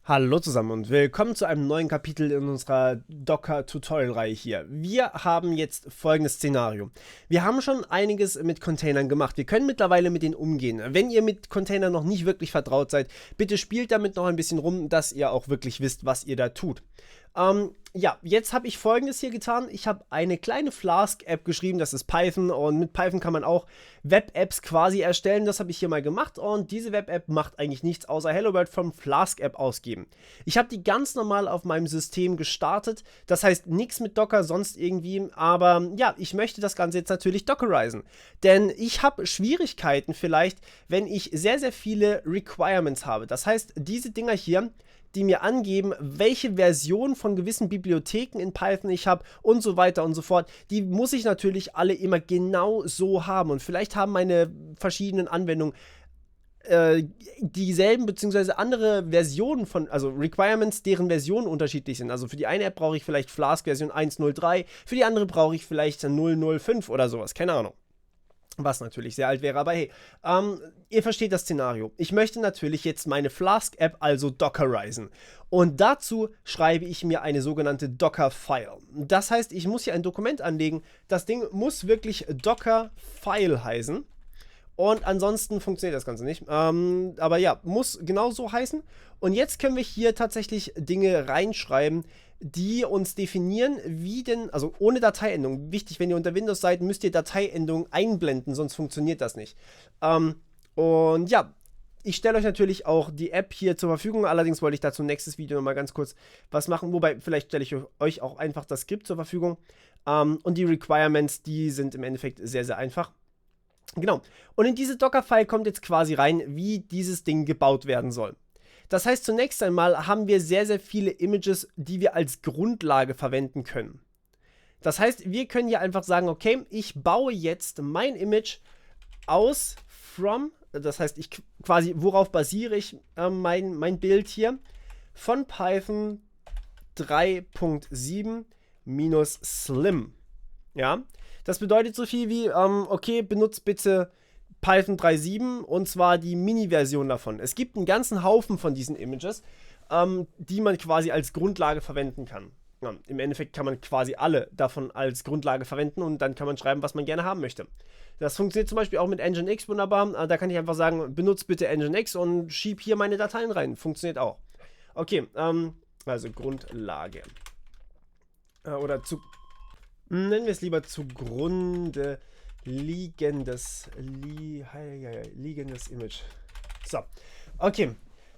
Hallo zusammen und willkommen zu einem neuen Kapitel in unserer Docker-Tutorial-Reihe hier. Wir haben jetzt folgendes Szenario. Wir haben schon einiges mit Containern gemacht. Wir können mittlerweile mit denen umgehen. Wenn ihr mit Containern noch nicht wirklich vertraut seid, bitte spielt damit noch ein bisschen rum, dass ihr auch wirklich wisst, was ihr da tut. Ja, jetzt habe ich Folgendes hier getan. Ich habe eine kleine Flask-App geschrieben, das ist Python, und mit Python kann man auch Web-Apps quasi erstellen. Das habe ich hier mal gemacht, und diese Web-App macht eigentlich nichts außer Hello World vom Flask-App ausgeben. Ich habe die ganz normal auf meinem System gestartet, das heißt nichts mit Docker, sonst irgendwie, aber ja, ich möchte das Ganze jetzt natürlich dockerisen, denn ich habe Schwierigkeiten vielleicht, wenn ich sehr, sehr viele Requirements habe. Das heißt, diese Dinger hier, die mir angeben, welche Version von gewissen Bibliotheken in Python ich habe und so weiter und so fort, die muss ich natürlich alle immer genau so haben, und vielleicht haben meine verschiedenen Anwendungen dieselben bzw. andere Versionen von, also Requirements, deren Versionen unterschiedlich sind. Also für die eine App brauche ich vielleicht Flask Version 1.03, für die andere brauche ich vielleicht 0.05 oder sowas, keine Ahnung. Was natürlich sehr alt wäre, aber hey, ihr versteht das Szenario. Ich möchte natürlich jetzt meine Flask-App also dockerisen. Und dazu schreibe ich mir eine sogenannte Docker-File. Das heißt, ich muss hier ein Dokument anlegen. Das Ding muss wirklich Docker-File heißen. Und ansonsten funktioniert das Ganze nicht. Aber ja, muss genau so heißen. Und jetzt können wir hier tatsächlich Dinge reinschreiben, die uns definieren, wie denn, also ohne Dateiendung. Wichtig, wenn ihr unter Windows seid, müsst ihr Dateiendungen einblenden, sonst funktioniert das nicht. Und ja, ich stelle euch natürlich auch die App hier zur Verfügung. Allerdings wollte ich dazu nächstes Video nochmal ganz kurz was machen. Wobei, vielleicht stelle ich euch auch einfach das Skript zur Verfügung. Und die Requirements, die sind im Endeffekt sehr, sehr einfach. Genau. Und in diese Docker-File kommt jetzt quasi rein, wie dieses Ding gebaut werden soll. Das heißt, zunächst einmal haben wir sehr, sehr viele Images, die wir als Grundlage verwenden können. Das heißt, wir können hier einfach sagen, okay, ich baue jetzt mein Image aus from, das heißt, worauf basiere ich mein Bild hier, von Python 3.7 minus slim. Ja, das bedeutet so viel wie, okay, benutzt bitte Python 3.7, und zwar die Mini-Version davon. Es gibt einen ganzen Haufen von diesen Images, die man quasi als Grundlage verwenden kann. Ja, im Endeffekt kann man quasi alle davon als Grundlage verwenden, und dann kann man schreiben, was man gerne haben möchte. Das funktioniert zum Beispiel auch mit Nginx wunderbar. Da kann ich einfach sagen, benutzt bitte Nginx und schieb hier meine Dateien rein. Funktioniert auch. Okay, also Grundlage. Nennen wir es lieber zugrunde liegendes Image. So, okay.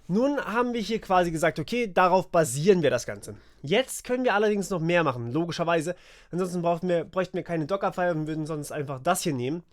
Nun haben wir hier quasi gesagt, okay, darauf basieren wir das Ganze. Jetzt können wir allerdings noch mehr machen, logischerweise. Ansonsten bräuchten wir keine Docker-File und würden sonst einfach das hier nehmen.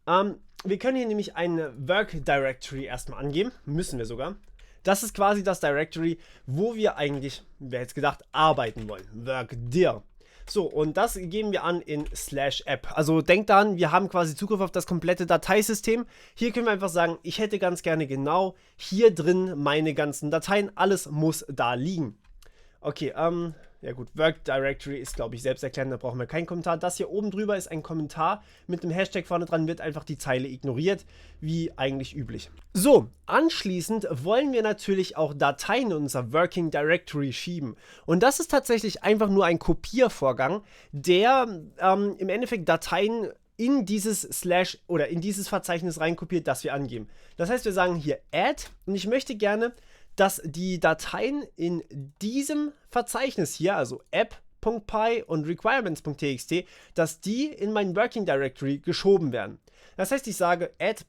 Wir können hier nämlich eine Work Directory erstmal angeben. Müssen wir sogar. Das ist quasi das Directory, wo wir eigentlich, wer hätte es gedacht, arbeiten wollen. Work dir. So, und das geben wir an in /app. Also denkt daran, wir haben quasi Zugriff auf das komplette Dateisystem. Hier können wir einfach sagen, ich hätte ganz gerne genau hier drin meine ganzen Dateien. Alles muss da liegen. Okay, ja gut, Work Directory ist, glaube ich, selbsterklärend, da brauchen wir keinen Kommentar. Das hier oben drüber ist ein Kommentar mit einem Hashtag vorne dran, wird einfach die Zeile ignoriert, wie eigentlich üblich. So, anschließend wollen wir natürlich auch Dateien in unser Working Directory schieben. Und das ist tatsächlich einfach nur ein Kopiervorgang, der im Endeffekt Dateien in dieses in dieses Verzeichnis reinkopiert, das wir angeben. Das heißt, wir sagen hier add, und ich möchte gerne, dass die Dateien in diesem Verzeichnis hier, also app.py und requirements.txt, dass die in mein Working Directory geschoben werden. Das heißt, ich sage add.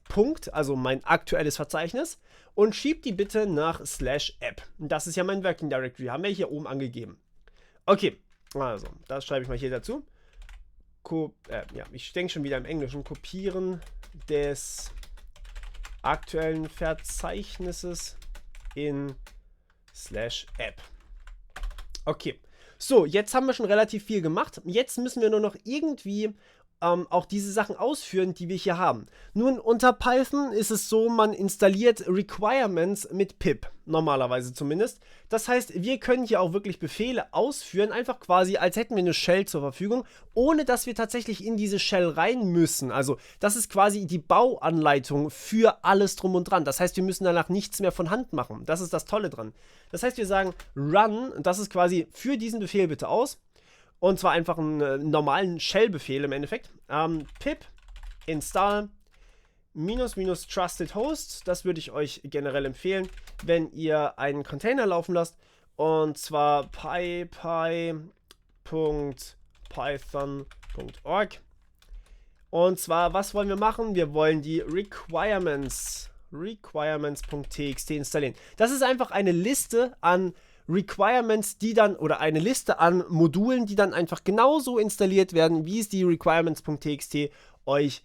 Also mein aktuelles Verzeichnis, und schieb die bitte nach /app. Das ist ja mein Working Directory, haben wir hier oben angegeben. Okay, also, das schreibe ich mal hier dazu. Ja, ich denke schon wieder im Englischen. Kopieren des aktuellen Verzeichnisses in /app. Okay, so, jetzt haben wir schon relativ viel gemacht. Jetzt müssen wir nur noch irgendwie auch diese Sachen ausführen, die wir hier haben. Nun, unter Python ist es so, man installiert Requirements mit pip, normalerweise zumindest. Das heißt, wir können hier auch wirklich Befehle ausführen, einfach quasi, als hätten wir eine Shell zur Verfügung, ohne dass wir tatsächlich in diese Shell rein müssen. Also, das ist quasi die Bauanleitung für alles drum und dran. Das heißt, wir müssen danach nichts mehr von Hand machen. Das ist das Tolle dran. Das heißt, wir sagen run, das ist quasi für diesen Befehl bitte aus. Und zwar einfach einen normalen Shell-Befehl im Endeffekt. Pip install -- trusted host. Das würde ich euch generell empfehlen, wenn ihr einen Container laufen lasst. Und zwar py.python.org. Und zwar, was wollen wir machen? Wir wollen die requirements.txt installieren. Das ist einfach eine Liste an Requirements, die dann, oder eine Liste an Modulen, die dann einfach genauso installiert werden, wie es die requirements.txt euch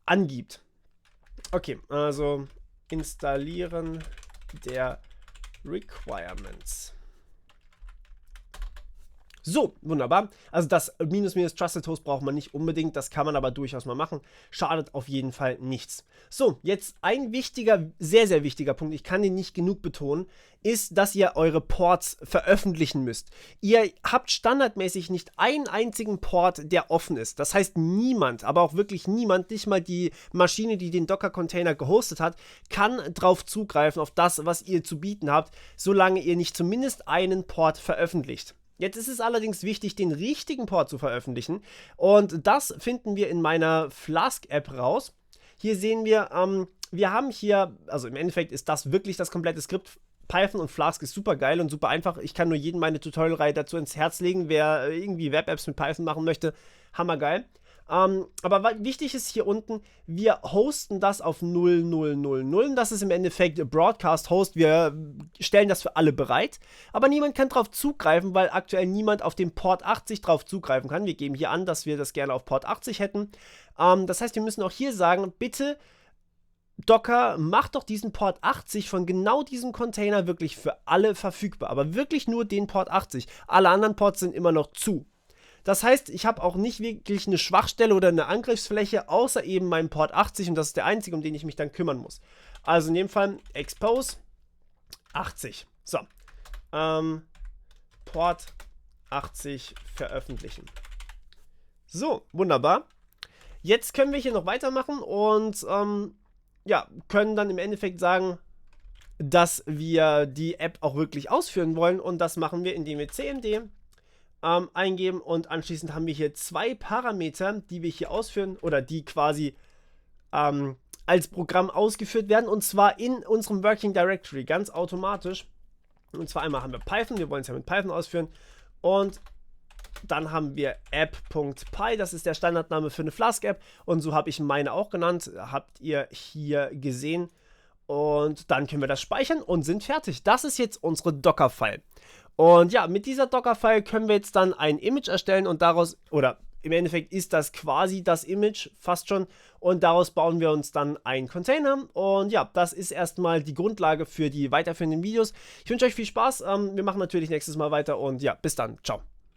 angibt. Okay, also installieren der Requirements. So, wunderbar. Also das -- Trusted Host braucht man nicht unbedingt, das kann man aber durchaus mal machen. Schadet auf jeden Fall nichts. So, jetzt ein wichtiger, sehr, sehr wichtiger Punkt, ich kann den nicht genug betonen, ist, dass ihr eure Ports veröffentlichen müsst. Ihr habt standardmäßig nicht einen einzigen Port, der offen ist. Das heißt, niemand, aber auch wirklich niemand, nicht mal die Maschine, die den Docker-Container gehostet hat, kann drauf zugreifen, auf das, was ihr zu bieten habt, solange ihr nicht zumindest einen Port veröffentlicht. Jetzt ist es allerdings wichtig, den richtigen Port zu veröffentlichen, und das finden wir in meiner Flask-App raus. Hier sehen wir, wir haben hier, also im Endeffekt ist das wirklich das komplette Skript. Python und Flask ist super geil und super einfach. Ich kann nur jedem meine Tutorial-Reihe dazu ins Herz legen, wer irgendwie Web-Apps mit Python machen möchte. Hammergeil. Aber wichtig ist hier unten, wir hosten das auf 0000. Das ist im Endeffekt Broadcast Host. Wir stellen das für alle bereit. Aber niemand kann drauf zugreifen, weil aktuell niemand auf dem Port 80 drauf zugreifen kann. Wir geben hier an, dass wir das gerne auf Port 80 hätten. Das heißt, wir müssen auch hier sagen, bitte Docker, macht doch diesen Port 80 von genau diesem Container wirklich für alle verfügbar. Aber wirklich nur den Port 80. Alle anderen Ports sind immer noch zu. Das heißt, ich habe auch nicht wirklich eine Schwachstelle oder eine Angriffsfläche, außer eben meinem Port 80, und das ist der einzige, um den ich mich dann kümmern muss. Also in dem Fall expose 80. So. Port 80 veröffentlichen. So, wunderbar. Jetzt können wir hier noch weitermachen und ja, können dann im Endeffekt sagen, dass wir die App auch wirklich ausführen wollen, und das machen wir, indem wir cmd eingeben, und anschließend haben wir hier zwei Parameter, die wir hier ausführen oder die quasi als Programm ausgeführt werden, und zwar in unserem Working Directory, ganz automatisch. Und zwar einmal haben wir Python, wir wollen es ja mit Python ausführen, und dann haben wir app.py, das ist der Standardname für eine Flask-App, und so habe ich meine auch genannt, habt ihr hier gesehen. Und dann können wir das speichern und sind fertig. Das ist jetzt unsere Docker-File. Und ja, mit dieser Docker-File können wir jetzt dann ein Image erstellen, und daraus, oder im Endeffekt ist das quasi das Image, fast schon, und daraus bauen wir uns dann einen Container. Und ja, das ist erstmal die Grundlage für die weiterführenden Videos. Ich wünsche euch viel Spaß, wir machen natürlich nächstes Mal weiter, und ja, bis dann, ciao.